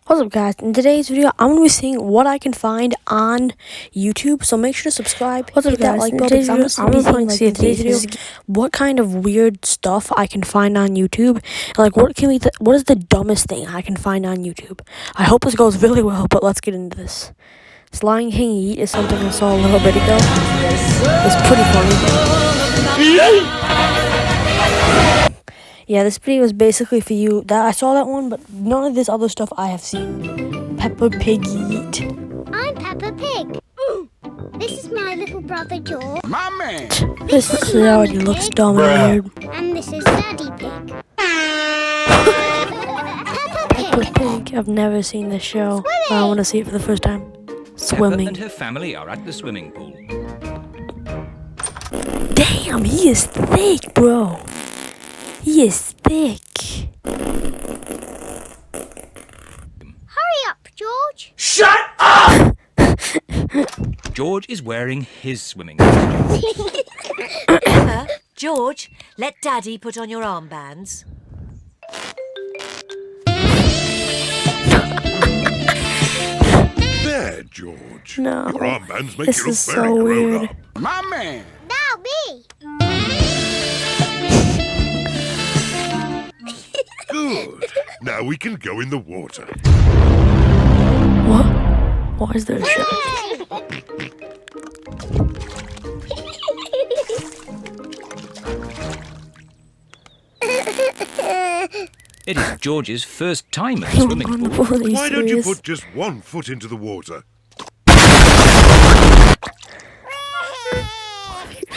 What's up, guys? In today's video, I'm going to be seeing what I can find on YouTube, so make sure to subscribe. What's up, guys? In today's video, I'm going to see today's video what kind of weird stuff I can find on YouTube, and like what is the dumbest thing I can find on YouTube. I hope this goes really well, but let's get into this. This Lion King Eat is something I saw a little bit ago. It's pretty funny. Yeah, this video is basically for you. I saw that one, but none of this other stuff I have seen. Peppa Pig Eat. I'm Peppa Pig. This is my little brother George. My man. This already looks dumb and weird. And this is Daddy Pig. Peppa Pig. I've never seen this show. I want to see it for the first time. Swimming. Peppa and her family are at the swimming pool. Damn, he is thick, bro. He is thick. Hurry up, George. Shut up! George is wearing his swimming costume. Peppa, George, let Daddy put on your armbands. There, George. No, your armbands make this you look is very so grown weird. up. My man. Now me. Good. Now we can go in the water. What? Why is there a show? It is George's first time at the swimming pool. Why don't you put just one foot into the water?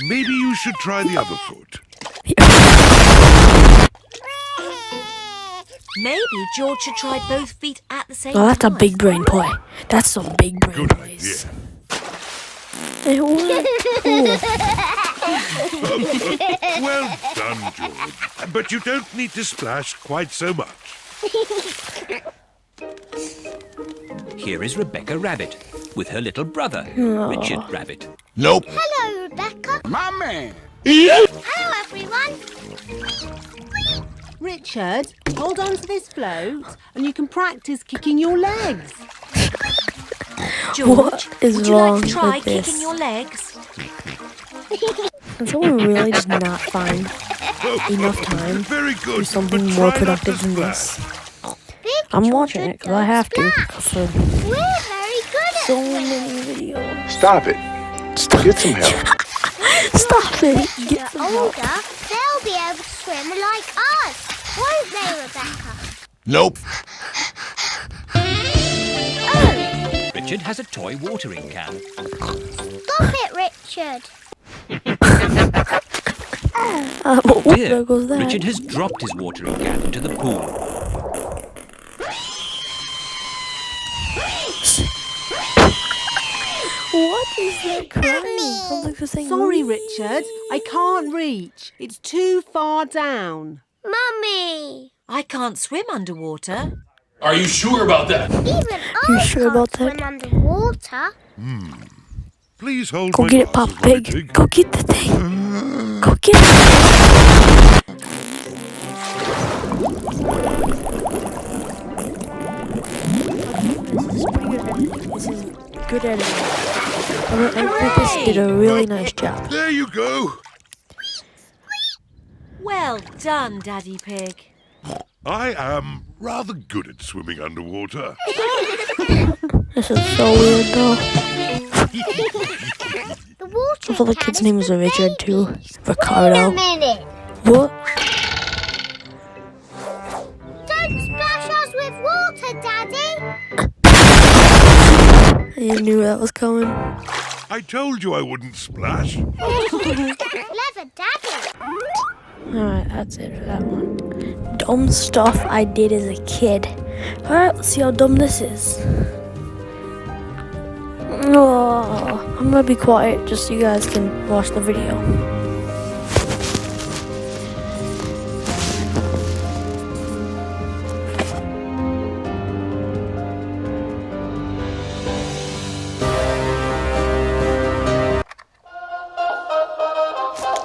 Maybe you should try the other foot. Maybe George should try both feet at the same Oh, that's a time. big brain play. That's some big brain Good plays. idea. Ew. Well done, George. But you don't need to splash quite so much. Here is Rebecca Rabbit with her little brother, Richard Rabbit. Nope. Hello, Rebecca. My man. Hello, everyone. Richard, hold on to this float and you can practice kicking your legs. George, What is would you wrong like to try with this? kicking your legs? Can someone really just not find enough time Very to good. do something but more try not to productive than splash. this? Big I'm George watching it because I have to. For We're very good at so swimming. many videos. Stop it. Get some help. Stop it. When Get they're older, they'll be able to swim like us. Won't they, Rebecca? Nope. Oh, Richard has a toy watering can. stop it, Richard. there goes that. Richard has dropped his watering can into the pool. What is that crying? Sounds like they're saying, Sorry, "Wee." Richard, I can't reach. It's too far down. Mummy. I can't swim underwater. Are you sure about that? Even You I sure can't about that? swim underwater. Please hold Go my get it, glasses, Papa Pig. Pig. Go get the thing. Go get it. This is pretty good. This is good editing. I think this did a really nice job. There you go. Well done, Daddy Pig. I am rather good at swimming underwater. This is so weird, though. The water I thought the can kid's is name was for Richard, too. babies. Ricardo. Wait a minute. What? Don't splash us with water, Daddy. You knew that was coming. I told you I wouldn't splash. Clever Daddy. Alright, that's it for that one. Dumb stuff I did as a kid. Alright, let's see how dumb this is. Oh, I'm gonna be quiet just so you guys can watch the video.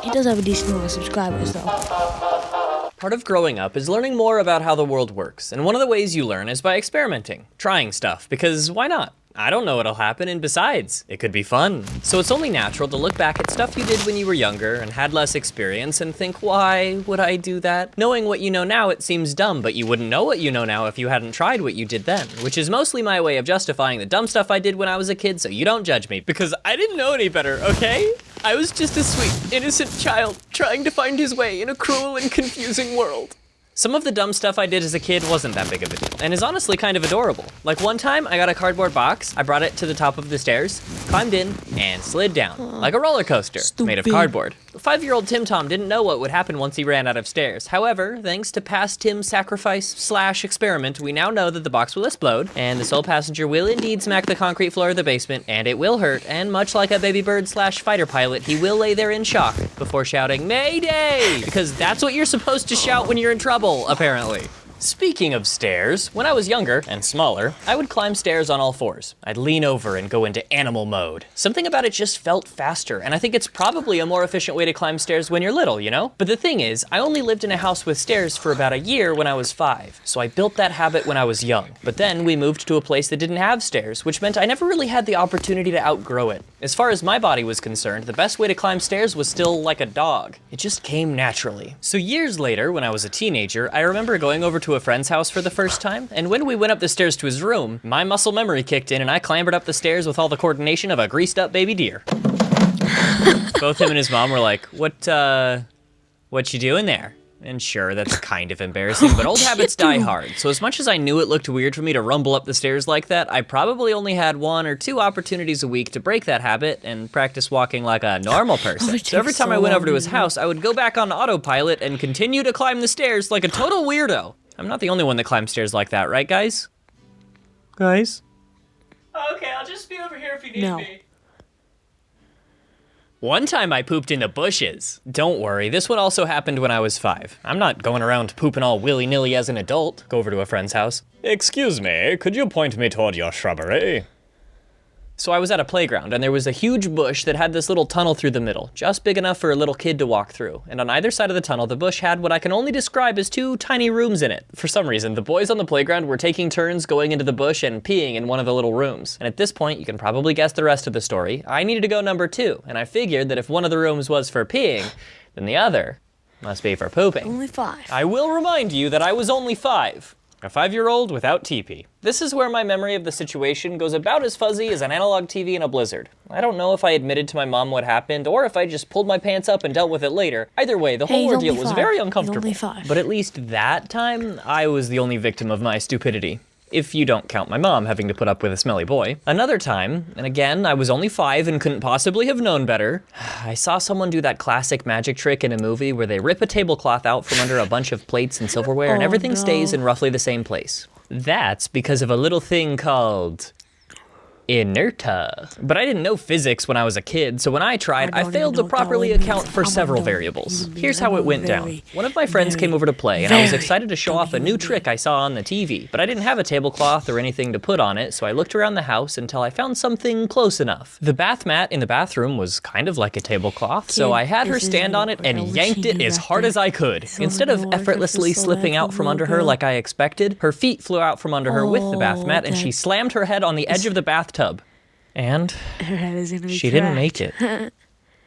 He does have a decent amount of subscribers though. Part of growing up is learning more about how the world works, and one of the ways you learn is by experimenting, trying stuff, because why not? I don't know what'll happen, and besides, it could be fun. So it's only natural to look back at stuff you did when you were younger and had less experience and think, why would I do that? Knowing what you know now, it seems dumb, but you wouldn't know what you know now if you hadn't tried what you did then, which is mostly my way of justifying the dumb stuff I did when I was a kid, so you don't judge me, because I didn't know any better, okay? I was just a sweet, innocent child trying to find his way in a cruel and confusing world. Some of the dumb stuff I did as a kid wasn't that big of a deal, and is honestly kind of adorable. Like one time, I got a cardboard box, I brought it to the top of the stairs, climbed in, and slid down, like a roller coaster, made of cardboard. 5-year-old Tim Tom didn't know what would happen once he ran out of stairs. However, thanks to past Tim's sacrifice/experiment, we now know that the box will explode, and the sole passenger will indeed smack the concrete floor of the basement, and it will hurt, and much like a baby bird/fighter pilot, he will lay there in shock before shouting, "Mayday!" Because that's what you're supposed to shout when you're in trouble, apparently. Speaking of stairs, when I was younger and smaller, I would climb stairs on all fours. I'd lean over and go into animal mode. Something about it just felt faster, and I think it's probably a more efficient way to climb stairs when you're little, you know? But the thing is, I only lived in a house with stairs for about a year when I was 5, so I built that habit when I was young. But then we moved to a place that didn't have stairs, which meant I never really had the opportunity to outgrow it. As far as my body was concerned, the best way to climb stairs was still like a dog. It just came naturally. So years later, when I was a teenager, I remember going over to a friend's house for the first time, and when we went up the stairs to his room, my muscle memory kicked in and I clambered up the stairs with all the coordination of a greased up baby deer. Both him and his mom were like, what you doing there? And sure, that's kind of embarrassing, but old habits die hard. So as much as I knew it looked weird for me to rumble up the stairs like that, I probably only had 1 or 2 opportunities a week to break that habit and practice walking like a normal person. So every time I went over to his house, I would go back on autopilot and continue to climb the stairs like a total weirdo. I'm not the only one that climbs stairs like that, right, guys? Guys? Okay, I'll just be over here if you need me. One time I pooped in the bushes. Don't worry, this one also happened when I was 5. I'm not going around pooping all willy-nilly as an adult. Go over to a friend's house. Excuse me, could you point me toward your shrubbery? So I was at a playground, and there was a huge bush that had this little tunnel through the middle, just big enough for a little kid to walk through. And on either side of the tunnel, the bush had what I can only describe as 2 tiny rooms in it. For some reason, the boys on the playground were taking turns going into the bush and peeing in one of the little rooms. And at this point, you can probably guess the rest of the story. I needed to go number 2, and I figured that if one of the rooms was for peeing, then the other must be for pooping. Only 5. I will remind you that I was only 5. A 5-year-old without TP. This is where my memory of the situation goes about as fuzzy as an analog TV in a blizzard. I don't know if I admitted to my mom what happened or if I just pulled my pants up and dealt with it later. Either way, the whole ordeal was very uncomfortable. He's only 5. But at least that time, I was the only victim of my stupidity. If you don't count my mom having to put up with a smelly boy. Another time, and again, I was only 5 and couldn't possibly have known better, I saw someone do that classic magic trick in a movie where they rip a tablecloth out from under a bunch of plates and silverware and everything stays in roughly the same place. That's because of a little thing called inertia. But I didn't know physics when I was a kid, so when I tried, I failed to properly account for several variables. Here's how it went down. One of my friends came over to play, and I was excited to show off a new trick I saw on the TV, but I didn't have a tablecloth or anything to put on it, so I looked around the house until I found something close enough. The bath mat in the bathroom was kind of like a tablecloth, so I had her stand on it and yanked it as hard as I could. Instead of effortlessly slipping out from under her like I expected, her feet flew out from under her with the bath mat, and she slammed her head on the edge of the bathtub. And she didn't make it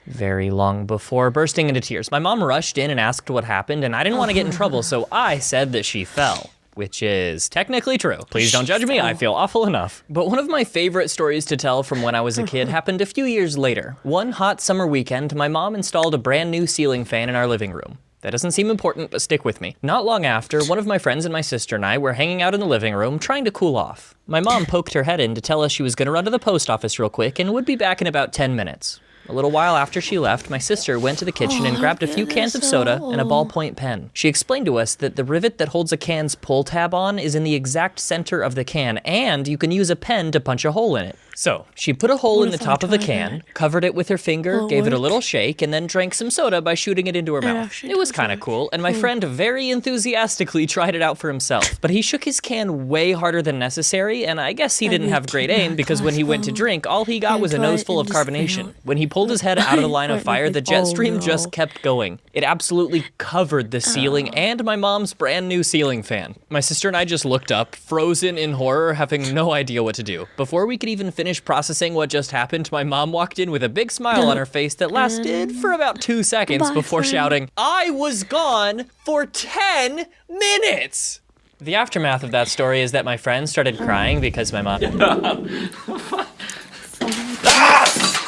very long before bursting into tears. My mom rushed in and asked what happened, and I didn't want to get in trouble, so I said that she fell, which is technically true. Please don't judge me, I feel awful enough. But one of my favorite stories to tell from when I was a kid happened a few years later. One hot summer weekend, my mom installed a brand new ceiling fan in our living room. That doesn't seem important, but stick with me. Not long after, one of my friends and my sister and I were hanging out in the living room trying to cool off. My mom poked her head in to tell us she was gonna run to the post office real quick and would be back in about 10 minutes. A little while after she left, my sister went to the kitchen and grabbed a few cans of soda and a ballpoint pen. She explained to us that the rivet that holds a can's pull tab on is in the exact center of the can, and you can use a pen to punch a hole in it. So, she put a hole in the top of the can, covered it with her finger, gave it a little shake, and then drank some soda by shooting it into her mouth. It was kind of cool, and my friend very enthusiastically tried it out for himself. But he shook his can way harder than necessary, and I guess he didn't have great aim because when he went to drink, all he got was a nose full of carbonation. When he pulled his head out of the line of fire, the jet stream no. just kept going. It absolutely covered the ceiling and my mom's brand new ceiling fan. My sister and I just looked up, frozen in horror, having no idea what to do. Before we could even finish processing what just happened, my mom walked in with a big smile on her face that lasted for about 2 seconds before shouting, "I was gone for 10 minutes!" The aftermath of that story is that my friend started crying because my mom...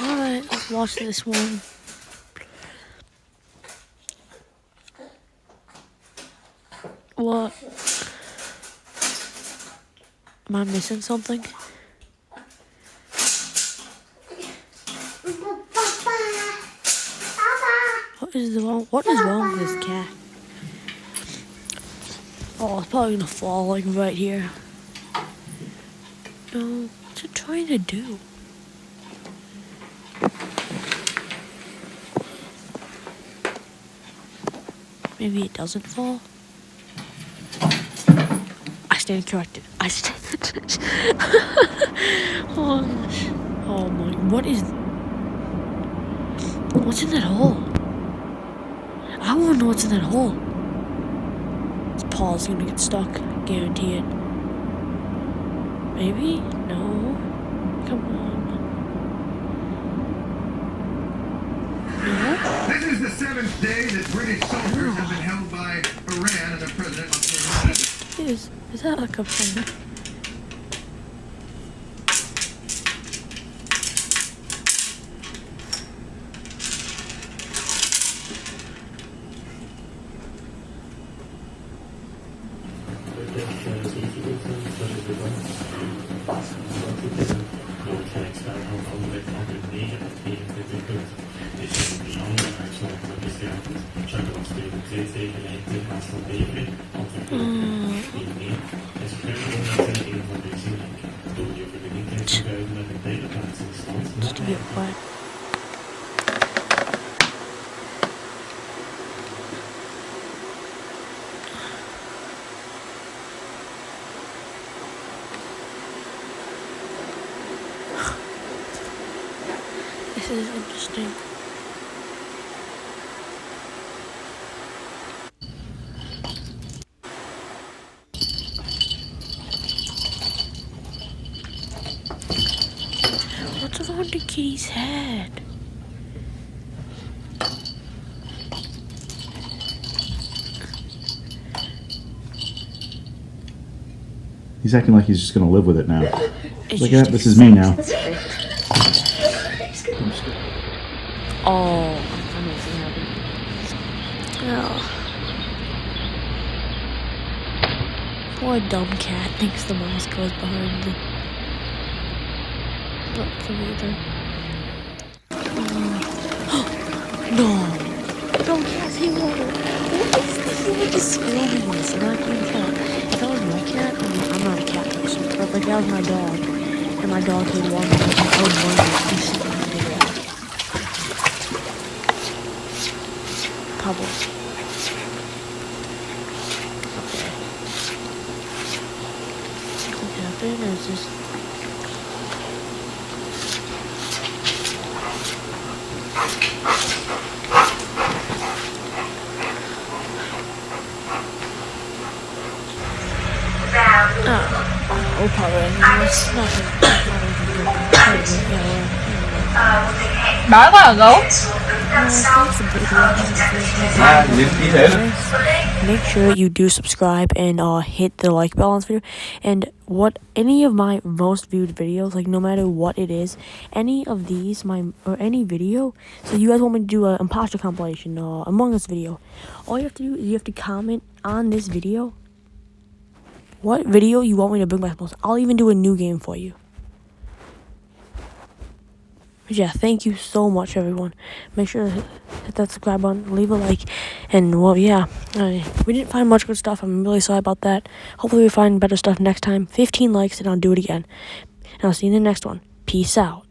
Alright, let's watch this one. What? Am I missing something? What is wrong with this cat? Oh, it's probably gonna fall like right here. No, what's it trying to do? Maybe it doesn't fall. I stand corrected. Oh my, what's in that hole? I wanna know what's in that hole. This paw's gonna get stuck, guarantee it. Maybe? No. Come on. No? This is the 7th day that British soldiers have been held by Iran and their president must be reminded. Is that like a phone? Just to get wet. This is interesting. What's on the kitty's head? He's acting like he's just gonna live with it now. Look at that, this is me now. Oh. Poor dumb cat thinks the mouse goes behind the computer. No. Don't cat say water. What is this? What is filming this? I'm not doing cat. If that was my cat, I'm not a cat person. But like that was my dog. And my dog would want to I would want to be sitting on the ground. Pebbles. Okay. What happened? Or is this... Oh, probably it's not Make sure you do subscribe and hit the like bell on this video. And any of my most viewed videos, like no matter what it is, any of these or any video. So you guys want me to do an imposter compilation, Among Us video? All you have to do is you have to comment on this video what video you want me to bring back most. I'll even do a new game for you. But yeah, thank you so much, everyone. Make sure to hit that subscribe button, leave a like, and well, yeah, we didn't find much good stuff. I'm really sorry about that. Hopefully we find better stuff next time. 15 likes, and I'll do it again. And I'll see you in the next one. Peace out.